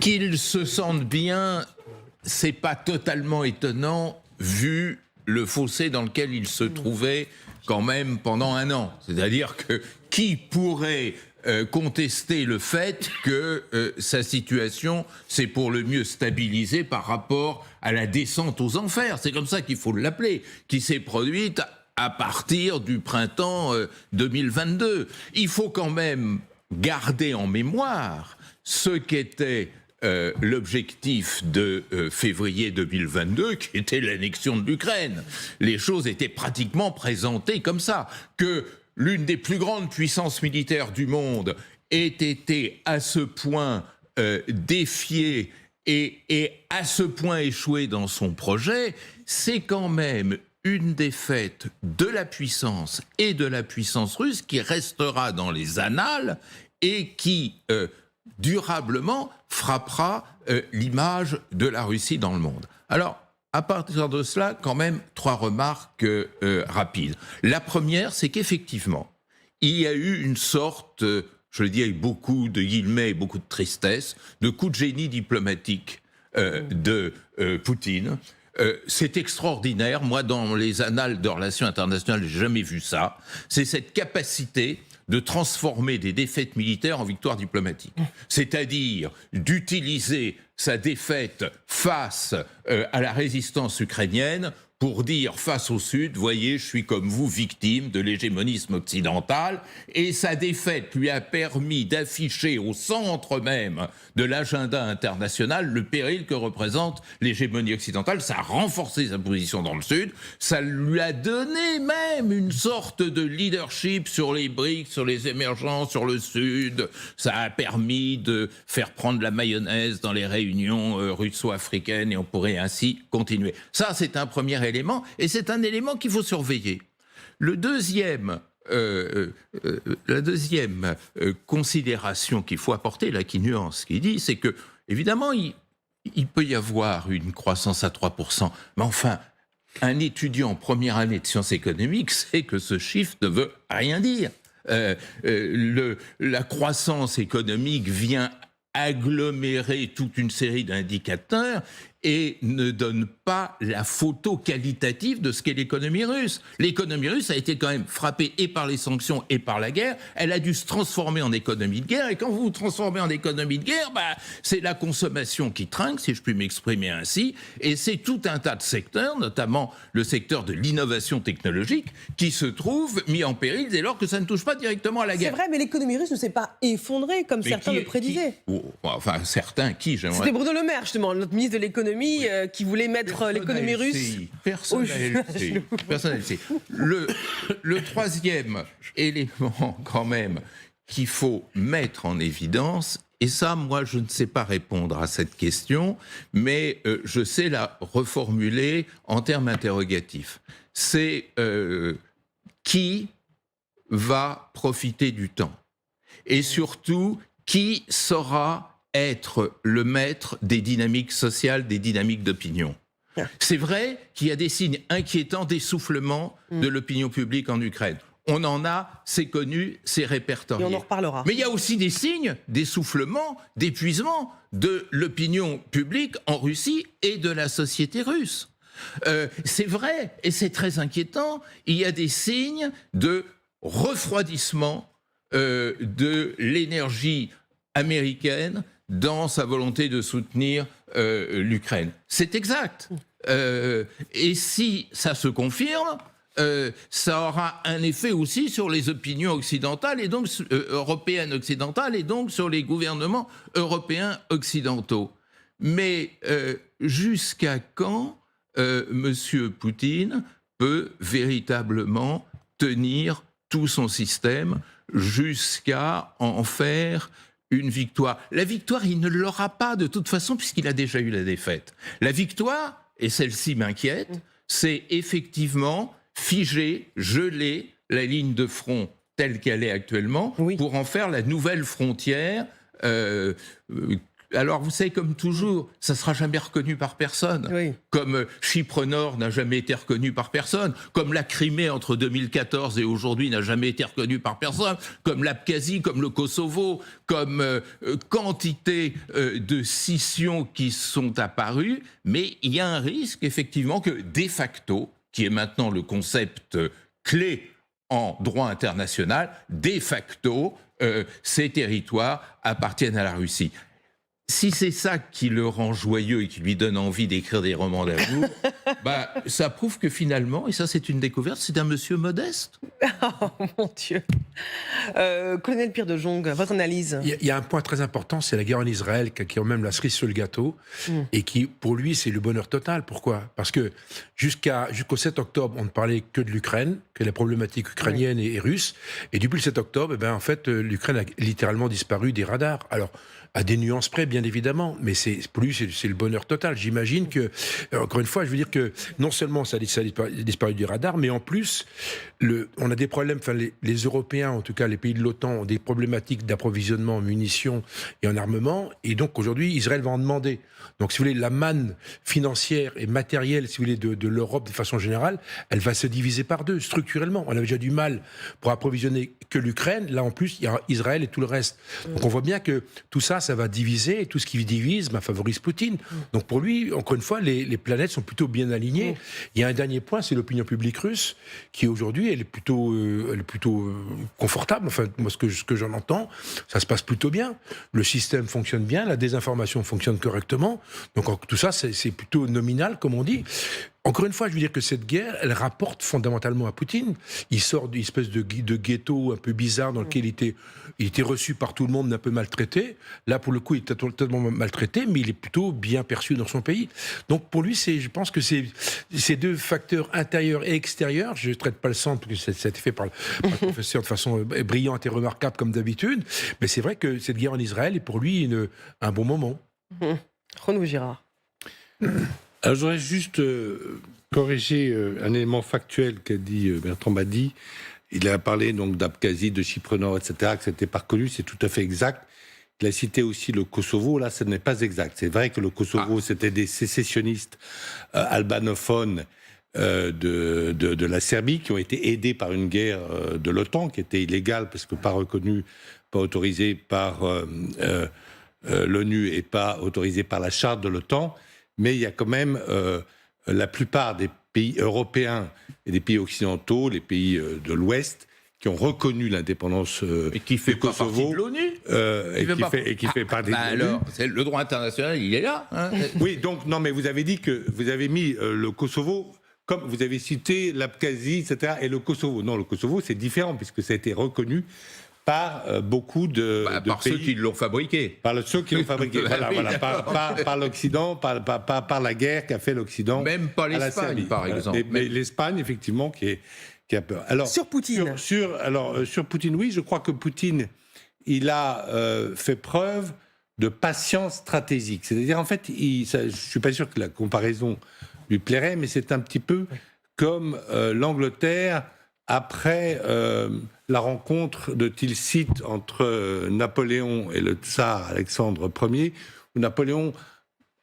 Qu'ils se sentent bien, c'est pas totalement étonnant vu le fossé dans lequel ils se trouvaient quand même pendant un an. C'est-à-dire que qui pourrait contester le fait que sa situation s'est pour le mieux stabilisée par rapport à la descente aux enfers, c'est comme ça qu'il faut l'appeler, qui s'est produite à partir du printemps 2022. Il faut quand même garder en mémoire ce qu'était l'objectif de février 2022, qui était l'annexion de l'Ukraine. Les choses étaient pratiquement présentées comme ça, que l'une des plus grandes puissances militaires du monde ait été à ce point défiée et à ce point échouée dans son projet, c'est quand même une défaite de la puissance et de la puissance russe qui restera dans les annales et qui durablement frappera l'image de la Russie dans le monde. Alors, à partir de cela, quand même, 3 remarques rapides. La première, c'est qu'effectivement, il y a eu une sorte, je le dis avec beaucoup de guillemets et beaucoup de tristesse, de coup de génie diplomatique de Poutine. C'est extraordinaire. Moi, dans les annales de relations internationales, j'ai jamais vu ça. C'est cette capacité de transformer des défaites militaires en victoires diplomatiques. C'est-à-dire d'utiliser sa défaite face à la résistance ukrainienne pour dire face au Sud, voyez, je suis comme vous, victime de l'hégémonisme occidental, et sa défaite lui a permis d'afficher au centre même de l'agenda international le péril que représente l'hégémonie occidentale. Ça a renforcé sa position dans le Sud, ça lui a donné même une sorte de leadership sur les BRICS, sur les émergents, sur le Sud. Ça a permis de faire prendre la mayonnaise dans les réunions russo-africaines, et on pourrait ainsi continuer. Ça, c'est un premier élément, et c'est un élément qu'il faut surveiller. La deuxième considération qu'il faut apporter, là, qui nuance, qui dit, c'est que, évidemment, il peut y avoir une croissance à 3%, mais enfin, un étudiant en première année de sciences économiques sait que ce chiffre ne veut rien dire. La croissance économique vient agglomérer toute une série d'indicateurs et ne donne pas la photo qualitative de ce qu'est l'économie russe. L'économie russe a été quand même frappée et par les sanctions et par la guerre. Elle a dû se transformer en économie de guerre. Et quand vous vous transformez en économie de guerre, c'est la consommation qui trinque, si je puis m'exprimer ainsi. Et c'est tout un tas de secteurs, notamment le secteur de l'innovation technologique, qui se trouve mis en péril dès lors que ça ne touche pas directement à la guerre. C'est vrai, mais l'économie russe ne s'est pas effondrée comme certains le prédisaient. Enfin, certains qui, j'aimerais... C'était Bruno Le Maire, justement, notre ministre de l'économie, qui voulait mettre l'économie russe... Personne ne le sait. Le troisième élément, quand même, qu'il faut mettre en évidence, et ça, moi, je ne sais pas répondre à cette question, mais je sais la reformuler en termes interrogatifs. C'est qui va profiter du temps? Et surtout, qui saura être le maître des dynamiques sociales, des dynamiques d'opinion? C'est vrai qu'il y a des signes inquiétants d'essoufflement de l'opinion publique en Ukraine. On en a, c'est connu, c'est répertorié. Et on en reparlera. Mais il y a aussi des signes d'essoufflement, d'épuisement de l'opinion publique en Russie et de la société russe. C'est vrai, et c'est très inquiétant, il y a des signes de refroidissement de l'énergie américaine dans sa volonté de soutenir l'Ukraine. C'est exact. Et si ça se confirme, ça aura un effet aussi sur les opinions occidentales, et donc européennes occidentales, et donc sur les gouvernements européens occidentaux. Mais jusqu'à quand M. Poutine peut véritablement tenir tout son système jusqu'à en faire une victoire? La victoire, il ne l'aura pas de toute façon, puisqu'il a déjà eu la défaite. La victoire, et celle-ci m'inquiète, c'est effectivement figer, geler la ligne de front telle qu'elle est actuellement, pour en faire la nouvelle frontière Alors, vous savez, comme toujours, ça ne sera jamais reconnu par personne. Oui. Comme Chypre Nord n'a jamais été reconnu par personne. Comme la Crimée entre 2014 et aujourd'hui n'a jamais été reconnue par personne. Comme l'Abkhazie, comme le Kosovo, comme quantité de scissions qui sont apparues. Mais il y a un risque, effectivement, que de facto, qui est maintenant le concept clé en droit international, de facto, ces territoires appartiennent à la Russie. Si c'est ça qui le rend joyeux et qui lui donne envie d'écrire des romans d'amour, bah, ça prouve que finalement, et ça c'est une découverte, c'est un monsieur modeste. Oh mon Dieu. Colonel Pierre de Jong, votre analyse? Il y a un point très important, c'est la guerre en Israël, qui est quand même la cerise sur le gâteau, et qui, pour lui, c'est le bonheur total. Pourquoi ? Parce que jusqu'au 7 octobre, on ne parlait que de l'Ukraine, que la problématique ukrainienne et russe, et depuis le 7 octobre, eh ben, en fait, l'Ukraine a littéralement disparu des radars. Alors, à des nuances près, bien évidemment, mais pour lui, c'est le bonheur total. J'imagine que, encore une fois, je veux dire que non seulement ça a disparu du radar, mais en plus, on a des problèmes, enfin, les Européens, en tout cas les pays de l'OTAN, ont des problématiques d'approvisionnement en munitions et en armement, et donc aujourd'hui, Israël va en demander. Donc, si vous voulez, la manne financière et matérielle, si vous voulez, de l'Europe de façon générale, elle va se diviser par deux, structurellement. On avait déjà du mal pour approvisionner que l'Ukraine. Là, en plus, il y a Israël et tout le reste. Donc, on voit bien que tout ça, ça va diviser, et tout ce qui divise favorise Poutine. Donc, pour lui, encore une fois, les planètes sont plutôt bien alignées. Il y a un dernier point, c'est l'opinion publique russe, qui aujourd'hui, elle est plutôt confortable. Enfin, moi, ce que j'en entends, ça se passe plutôt bien. Le système fonctionne bien, la désinformation fonctionne correctement. Donc tout ça, c'est plutôt nominal, comme on dit. Encore une fois, je veux dire que cette guerre, elle rapporte fondamentalement à Poutine. Il sort d'une espèce de ghetto un peu bizarre dans lequel il était reçu par tout le monde, un peu maltraité. Là, pour le coup, il était totalement maltraité, mais il est plutôt bien perçu dans son pays. Donc pour lui, je pense que ces deux facteurs intérieurs et extérieurs, je ne traite pas le centre, parce que ça a été fait par le professeur de façon brillante et remarquable comme d'habitude, mais c'est vrai que cette guerre en Israël est pour lui un bon moment. Renaud Girard. Alors, je voudrais juste corriger un élément factuel qu'a dit Bertrand Badi. Il a parlé donc d'Abkhazie, de Chypre Nord, etc., que c'était pas reconnu, c'est tout à fait exact. Il a cité aussi le Kosovo, là, ce n'est pas exact. C'est vrai que le Kosovo, c'était des sécessionnistes albanophones de la Serbie qui ont été aidés par une guerre de l'OTAN qui était illégale parce que pas reconnue, pas autorisée par l'ONU et pas autorisée par la charte de l'OTAN. Mais il y a quand même la plupart des pays européens et des pays occidentaux, les pays de l'Ouest, qui ont reconnu l'indépendance et qui fait du Kosovo. Partie de l'ONU Et qui fait partie de l'ONU. Alors, le droit international, il est là. Hein. Oui, donc, non, mais vous avez dit que vous avez mis le Kosovo, comme vous avez cité l'Abkhazie, etc., et le Kosovo. Non, le Kosovo, c'est différent, puisque ça a été reconnu par beaucoup de par pays. Ceux qui l'ont fabriqué. Par ceux qui l'ont fabriqué. Voilà, par l'Occident, par la guerre qu'a fait l'Occident. Même pas l'Espagne, par exemple. Mais l'Espagne, effectivement, qui a peur. Alors, sur Poutine. Sur Poutine, oui, je crois que Poutine, il a fait preuve de patience stratégique. C'est-à-dire, en fait, je ne suis pas sûr que la comparaison lui plairait, mais c'est un petit peu comme l'Angleterre après la rencontre de Tilsit entre Napoléon et le tsar Alexandre Ier, où Napoléon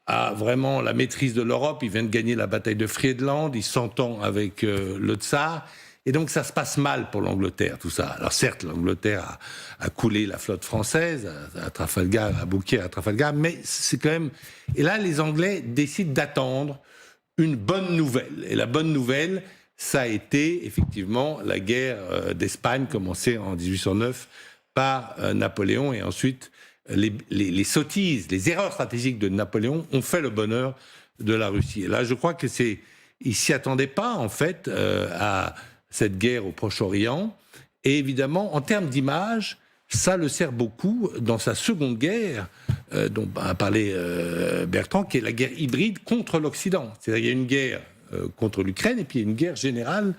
a vraiment la maîtrise de l'Europe, il vient de gagner la bataille de Friedland, il s'entend avec le tsar, et donc ça se passe mal pour l'Angleterre, tout ça. Alors certes, l'Angleterre a coulé la flotte française à Trafalgar, à Beaucaire, à Trafalgar, mais c'est quand même... Et là, les Anglais décident d'attendre une bonne nouvelle. Et la bonne nouvelle, ça a été effectivement la guerre d'Espagne, commencée en 1809 par Napoléon, et ensuite les sottises, les erreurs stratégiques de Napoléon ont fait le bonheur de la Russie. Et là, je crois que il s'y attendait pas en fait à cette guerre au Proche-Orient. Et évidemment, en termes d'image, ça le sert beaucoup dans sa seconde guerre, dont a parlé Bertrand, qui est la guerre hybride contre l'Occident. C'est-à-dire qu'il y a une guerre contre l'Ukraine, et puis une guerre générale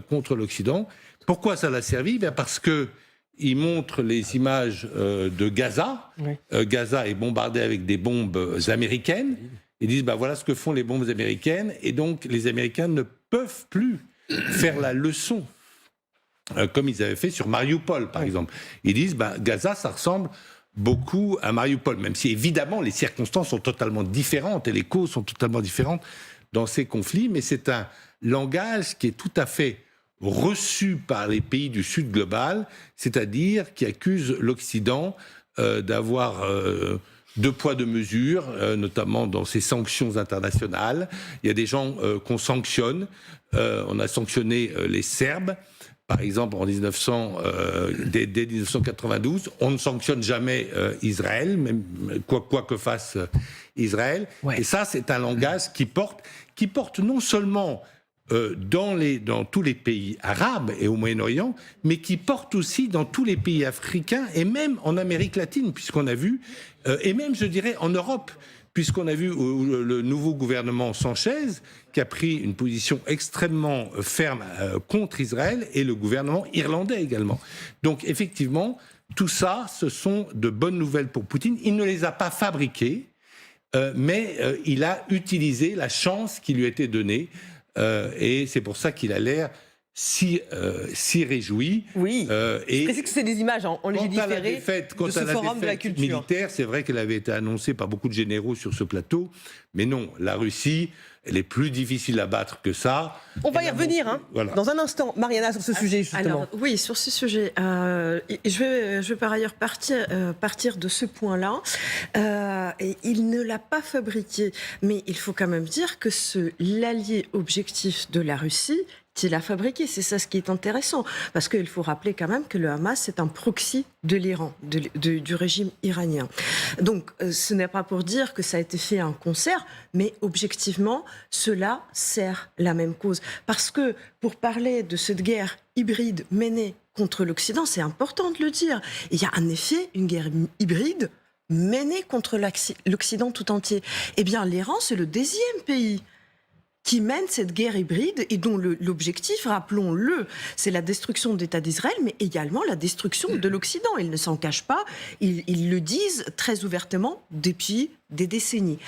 contre l'Occident. Pourquoi ça l'a servi ? Parce qu'il montre les images de Gaza. Oui. Gaza est bombardée avec des bombes américaines. Ils disent, voilà ce que font les bombes américaines, et donc les Américains ne peuvent plus faire la leçon, comme ils avaient fait sur Mariupol, par exemple. Ils disent, Gaza, ça ressemble beaucoup à Mariupol, même si évidemment les circonstances sont totalement différentes et les causes sont totalement différentes dans ces conflits, mais c'est un langage qui est tout à fait reçu par les pays du Sud global, c'est-à-dire qui accuse l'Occident d'avoir deux poids, deux mesures, notamment dans ces sanctions internationales. Il y a des gens qu'on sanctionne. On a sanctionné les Serbes, par exemple, dès 1992. On ne sanctionne jamais Israël, même quoi que fasse Israël. Ouais. Et ça, c'est un langage qui porte non seulement dans tous les pays arabes et au Moyen-Orient, mais qui porte aussi dans tous les pays africains et même en Amérique latine, puisqu'on a vu, et même, je dirais, en Europe, puisqu'on a vu le nouveau gouvernement Sanchez qui a pris une position extrêmement ferme contre Israël, et le gouvernement irlandais également. Donc, effectivement, tout ça, ce sont de bonnes nouvelles pour Poutine. Il ne les a pas fabriquées, mais il a utilisé la chance qui lui a été donnée. Et c'est pour ça qu'il a l'air si réjoui. Oui, c'est que c'est des images en légiféré de ce forum de la culture. Militaire, c'est vrai qu'elle avait été annoncée par beaucoup de généraux sur ce plateau, mais non, la Russie, elle est plus difficile à battre que ça. On va y revenir voilà. Dans un instant, Mariana, sur ce sujet justement. Alors, oui, sur ce sujet, je vais par ailleurs partir de ce point-là. Il ne l'a pas fabriqué, mais il faut quand même dire que l'allié objectif de la Russie, qu'il a fabriqué. C'est ça ce qui est intéressant. Parce qu'il faut rappeler quand même que le Hamas, c'est un proxy de l'Iran, du régime iranien. Donc, ce n'est pas pour dire que ça a été fait en concert, mais objectivement, cela sert la même cause. Parce que, pour parler de cette guerre hybride menée contre l'Occident, c'est important de le dire. Il y a en effet une guerre hybride menée contre l'Occident tout entier. Eh bien, l'Iran, c'est le 10e pays qui mène cette guerre hybride et dont l'objectif, rappelons-le, c'est la destruction de l'État d'Israël, mais également la destruction de l'Occident. Ils ne s'en cachent pas, ils le disent très ouvertement depuis des décennies.